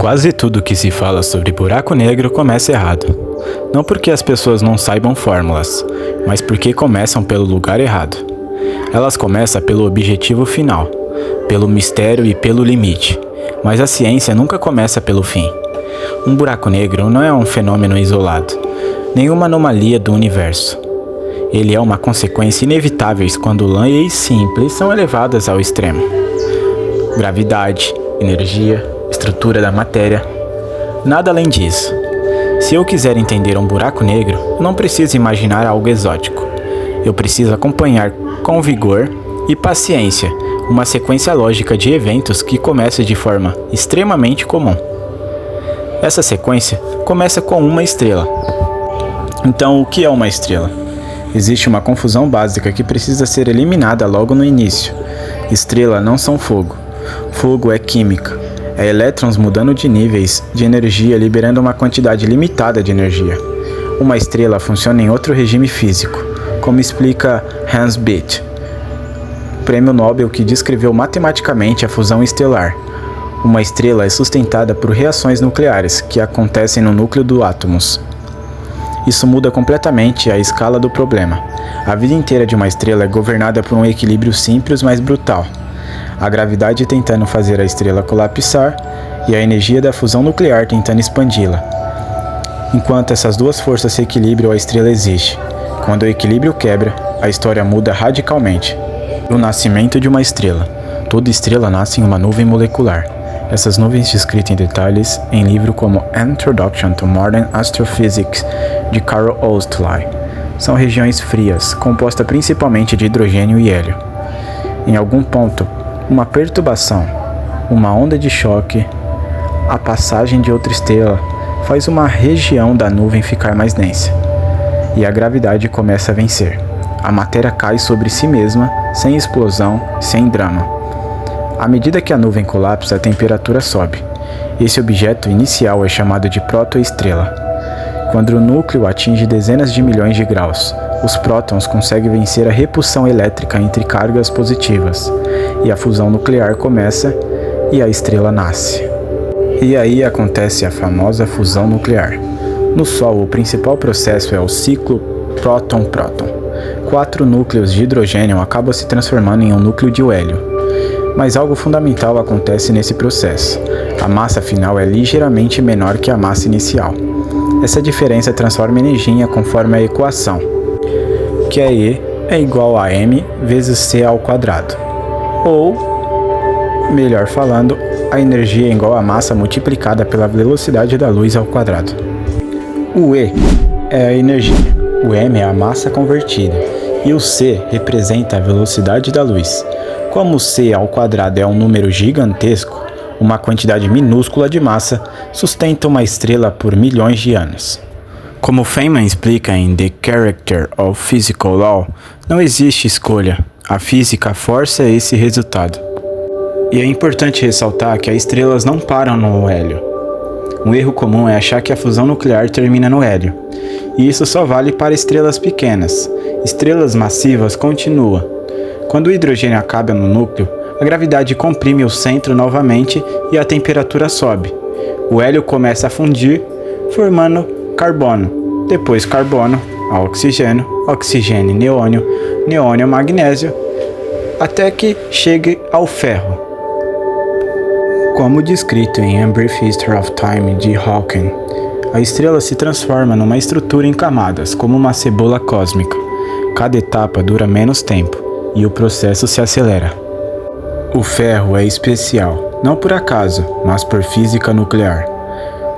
Quase tudo que se fala sobre buraco negro começa errado. Não porque as pessoas não saibam fórmulas, mas porque começam pelo lugar errado. Elas começam pelo objetivo final, pelo mistério e pelo limite, mas a ciência nunca começa pelo fim. Um buraco negro não é um fenômeno isolado, nenhuma anomalia do universo. Ele é uma consequência inevitável quando leis simples são elevadas ao extremo. Gravidade, energia, estrutura da matéria, nada além disso. Se eu quiser entender um buraco negro, eu não preciso imaginar algo exótico. Eu preciso acompanhar com vigor e paciência uma sequência lógica de eventos que começa de forma extremamente comum. Essa sequência começa com uma estrela. Então, o que é uma estrela? Existe uma confusão básica que precisa ser eliminada logo no início. Estrela não são fogo. Fogo é química. É elétrons mudando de níveis de energia, liberando uma quantidade limitada de energia. Uma estrela funciona em outro regime físico, como explica Hans Bethe, prêmio Nobel que descreveu matematicamente a fusão estelar. Uma estrela é sustentada por reações nucleares que acontecem no núcleo dos átomos. Isso muda completamente a escala do problema. A vida inteira de uma estrela é governada por um equilíbrio simples, mas brutal. A gravidade tentando fazer a estrela colapsar e a energia da fusão nuclear tentando expandi-la. Enquanto essas duas forças se equilibram, a estrela existe. Quando o equilíbrio quebra, a história muda radicalmente. O nascimento de uma estrela. Toda estrela nasce em uma nuvem molecular. Essas nuvens descritas em detalhes em livros como Introduction to Modern Astrophysics, de Carol Oastly. São regiões frias, compostas principalmente de hidrogênio e hélio. Em algum ponto, uma perturbação, uma onda de choque, a passagem de outra estrela faz uma região da nuvem ficar mais densa. E a gravidade começa a vencer. A matéria cai sobre si mesma, sem explosão, sem drama. À medida que a nuvem colapsa, a temperatura sobe. Esse objeto inicial é chamado de protoestrela. Quando o núcleo atinge dezenas de milhões de graus, os prótons conseguem vencer a repulsão elétrica entre cargas positivas, e a fusão nuclear começa e a estrela nasce. E aí acontece a famosa fusão nuclear. No Sol, o principal processo é o ciclo próton-próton. 4 núcleos de hidrogênio acabam se transformando em um núcleo de hélio. Mas algo fundamental acontece nesse processo. A massa final é ligeiramente menor que a massa inicial. Essa diferença transforma energia conforme a equação, que é E é igual a m vezes c ao quadrado. Ou, melhor falando, a energia é igual a massa multiplicada pela velocidade da luz ao quadrado. O E é a energia, o m é a massa convertida e o c representa a velocidade da luz. Como c ao quadrado é um número gigantesco, uma quantidade minúscula de massa sustenta uma estrela por milhões de anos. Como Feynman explica em The Character of Physical Law, não existe escolha. A física força esse resultado. E é importante ressaltar que as estrelas não param no hélio. Um erro comum é achar que a fusão nuclear termina no hélio. E isso só vale para estrelas pequenas. Estrelas massivas continuam. Quando o hidrogênio acaba no núcleo, a gravidade comprime o centro novamente e a temperatura sobe. O hélio começa a fundir, formando carbono, depois carbono, oxigênio, oxigênio, neônio, magnésio, até que chegue ao ferro. Como descrito em A Brief History of Time de Hawking, a estrela se transforma numa estrutura em camadas, como uma cebola cósmica. Cada etapa dura menos tempo e o processo se acelera. O ferro é especial, não por acaso, mas por física nuclear.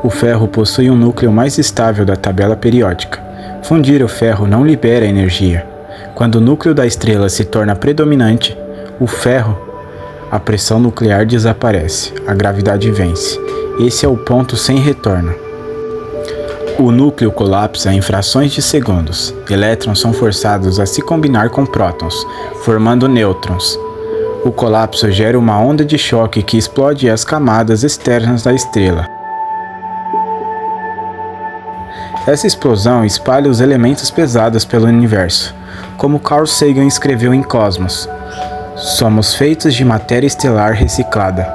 O ferro possui um núcleo mais estável da tabela periódica. Fundir o ferro não libera energia. Quando o núcleo da estrela se torna predominante, o ferro, a pressão nuclear desaparece, a gravidade vence. Esse é o ponto sem retorno. O núcleo colapsa em frações de segundos. Elétrons são forçados a se combinar com prótons, formando nêutrons. O colapso gera uma onda de choque que explode as camadas externas da estrela. Essa explosão espalha os elementos pesados pelo universo, como Carl Sagan escreveu em Cosmos. Somos feitos de matéria estelar reciclada.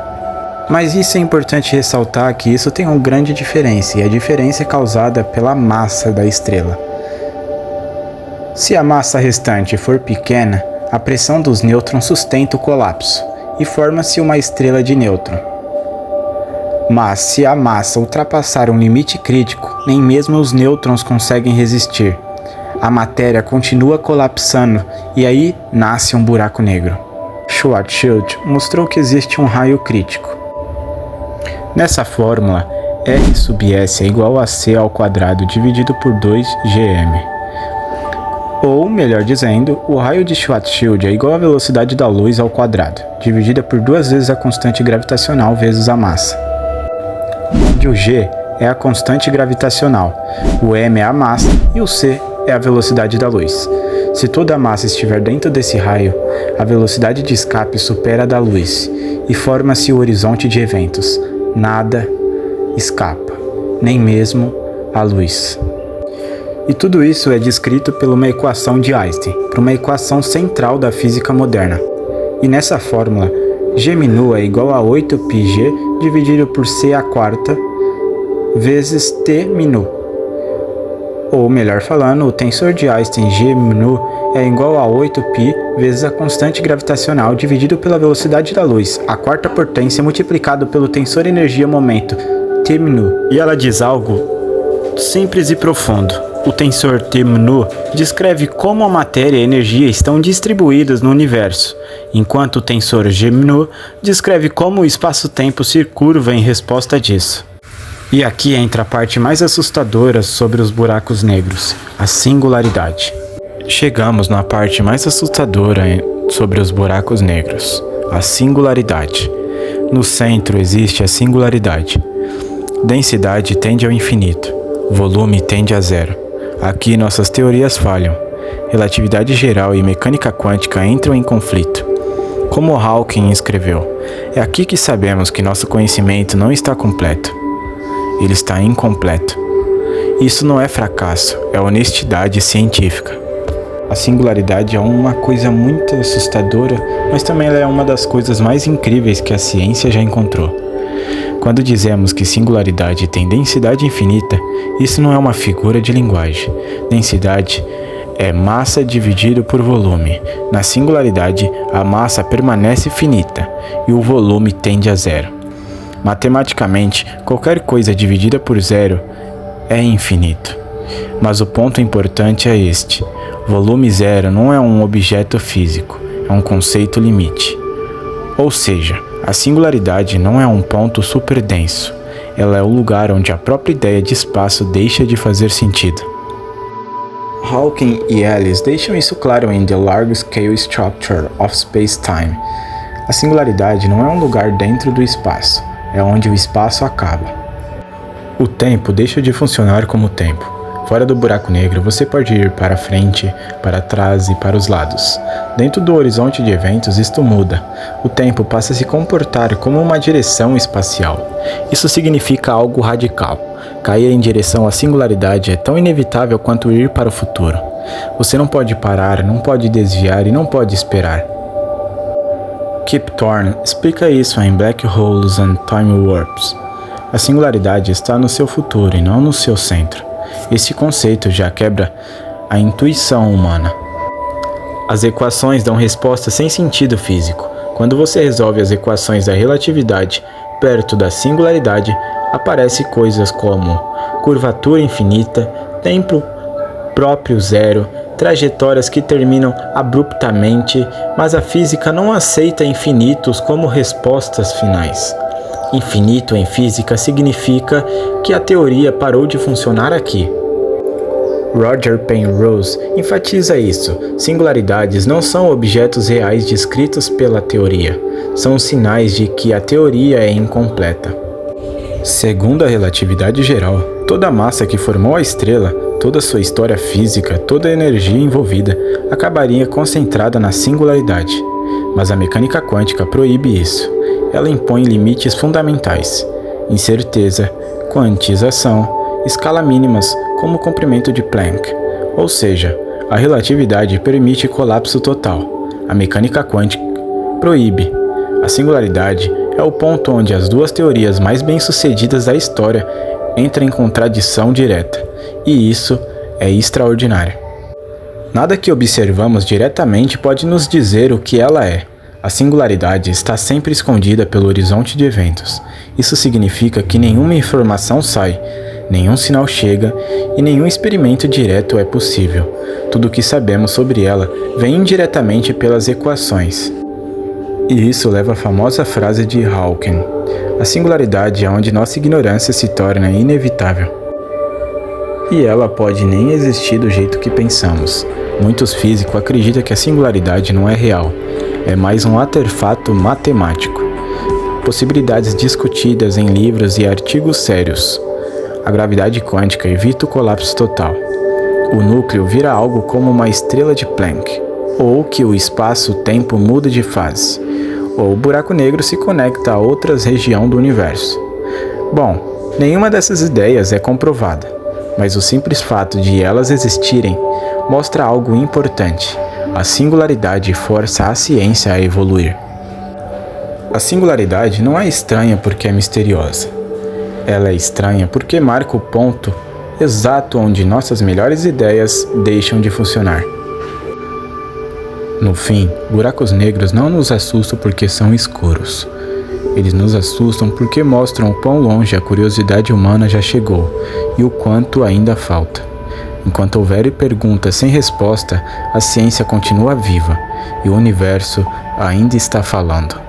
Mas isso é importante ressaltar que isso tem uma grande diferença, e a diferença é causada pela massa da estrela. Se a massa restante for pequena, a pressão dos nêutrons sustenta o colapso, e forma-se uma estrela de nêutron. Mas se a massa ultrapassar um limite crítico, nem mesmo os nêutrons conseguem resistir. A matéria continua colapsando e aí nasce um buraco negro. Schwarzschild mostrou que existe um raio crítico. Nessa fórmula, R sub S é igual a C ao quadrado dividido por 2gm. Ou, melhor dizendo, o raio de Schwarzschild é igual à velocidade da luz ao quadrado, dividida por 2 vezes a constante gravitacional vezes a massa. Onde o G é a constante gravitacional, o M é a massa e o C é a velocidade da luz. Se toda a massa estiver dentro desse raio, a velocidade de escape supera a da luz e forma-se o horizonte de eventos. Nada escapa, nem mesmo a luz. E tudo isso é descrito por uma equação de Einstein, por uma equação central da física moderna. E nessa fórmula, G⁻⁻ é igual a 8πg dividido por c à quarta vezes t⁻⁻. Ou melhor falando, o tensor de Einstein G⁻⁻ é igual a 8π vezes a constante gravitacional dividido pela velocidade da luz, a quarta potência multiplicado pelo tensor energia-momento t⁻⁻. E ela diz algo simples e profundo. O tensor t⁻⁻ descreve como a matéria e a energia estão distribuídas no universo, enquanto o tensor g⁻⁻ descreve como o espaço-tempo se curva em resposta disso. E aqui entra a parte mais assustadora sobre os buracos negros, a singularidade. Chegamos na parte mais assustadora sobre os buracos negros, a singularidade. No centro existe a singularidade. Densidade tende ao infinito, volume tende a zero. Aqui nossas teorias falham. Relatividade geral e mecânica quântica entram em conflito. Como Hawking escreveu, é aqui que sabemos que nosso conhecimento não está completo. Ele está incompleto. Isso não é fracasso, é honestidade científica. A singularidade é uma coisa muito assustadora, mas também ela é uma das coisas mais incríveis que a ciência já encontrou. Quando dizemos que singularidade tem densidade infinita, isso não é uma figura de linguagem. Densidade é massa dividido por volume. Na singularidade, a massa permanece finita e o volume tende a zero. Matematicamente, qualquer coisa dividida por zero é infinito. Mas o ponto importante é este: volume zero não é um objeto físico, é um conceito limite. Ou seja, a singularidade não é um ponto superdenso, ela é o lugar onde a própria ideia de espaço deixa de fazer sentido. Hawking e Ellis deixam isso claro em The Large Scale Structure of Space-Time. A singularidade não é um lugar dentro do espaço, é onde o espaço acaba. O tempo deixa de funcionar como tempo. Fora do buraco negro, você pode ir para frente, para trás e para os lados. Dentro do horizonte de eventos, isto muda. O tempo passa a se comportar como uma direção espacial. Isso significa algo radical. Cair em direção à singularidade é tão inevitável quanto ir para o futuro. Você não pode parar, não pode desviar e não pode esperar. Kip Thorne explica isso em Black Holes and Time Warps. A singularidade está no seu futuro e não no seu centro. Esse conceito já quebra a intuição humana. As equações dão respostas sem sentido físico. Quando você resolve as equações da relatividade perto da singularidade, aparecem coisas como curvatura infinita, tempo próprio zero, trajetórias que terminam abruptamente, mas a física não aceita infinitos como respostas finais. Infinito em física significa que a teoria parou de funcionar aqui. Roger Penrose enfatiza isso. Singularidades não são objetos reais descritos pela teoria, são sinais de que a teoria é incompleta. Segundo a relatividade geral, toda a massa que formou a estrela, toda sua história física, toda a energia envolvida, acabaria concentrada na singularidade. Mas a mecânica quântica proíbe isso. Ela impõe limites fundamentais: incerteza, quantização, escala mínimas como o comprimento de Planck. Ou seja, a relatividade permite colapso total. A mecânica quântica proíbe. A singularidade É o ponto onde as duas teorias mais bem-sucedidas da história entram em contradição direta, e isso é extraordinário. Nada que observamos diretamente pode nos dizer o que ela é. A singularidade está sempre escondida pelo horizonte de eventos. Isso significa que nenhuma informação sai, nenhum sinal chega e nenhum experimento direto é possível. Tudo o que sabemos sobre ela vem indiretamente pelas equações. E isso leva à famosa frase de Hawking: a singularidade é onde nossa ignorância se torna inevitável. E ela pode nem existir do jeito que pensamos. Muitos físicos acreditam que a singularidade não é real, é mais um artefato matemático. Possibilidades discutidas em livros e artigos sérios. A gravidade quântica evita o colapso total. O núcleo vira algo como uma estrela de Planck, ou que o espaço-tempo muda de fase, ou o buraco negro se conecta a outras regiões do universo. Bom, nenhuma dessas ideias é comprovada, mas o simples fato de elas existirem mostra algo importante. A singularidade força a ciência a evoluir. A singularidade não é estranha porque é misteriosa. Ela é estranha porque marca o ponto exato onde nossas melhores ideias deixam de funcionar. No fim, buracos negros não nos assustam porque são escuros. Eles nos assustam porque mostram o quão longe a curiosidade humana já chegou e o quanto ainda falta. Enquanto houver perguntas sem resposta, a ciência continua viva e o universo ainda está falando.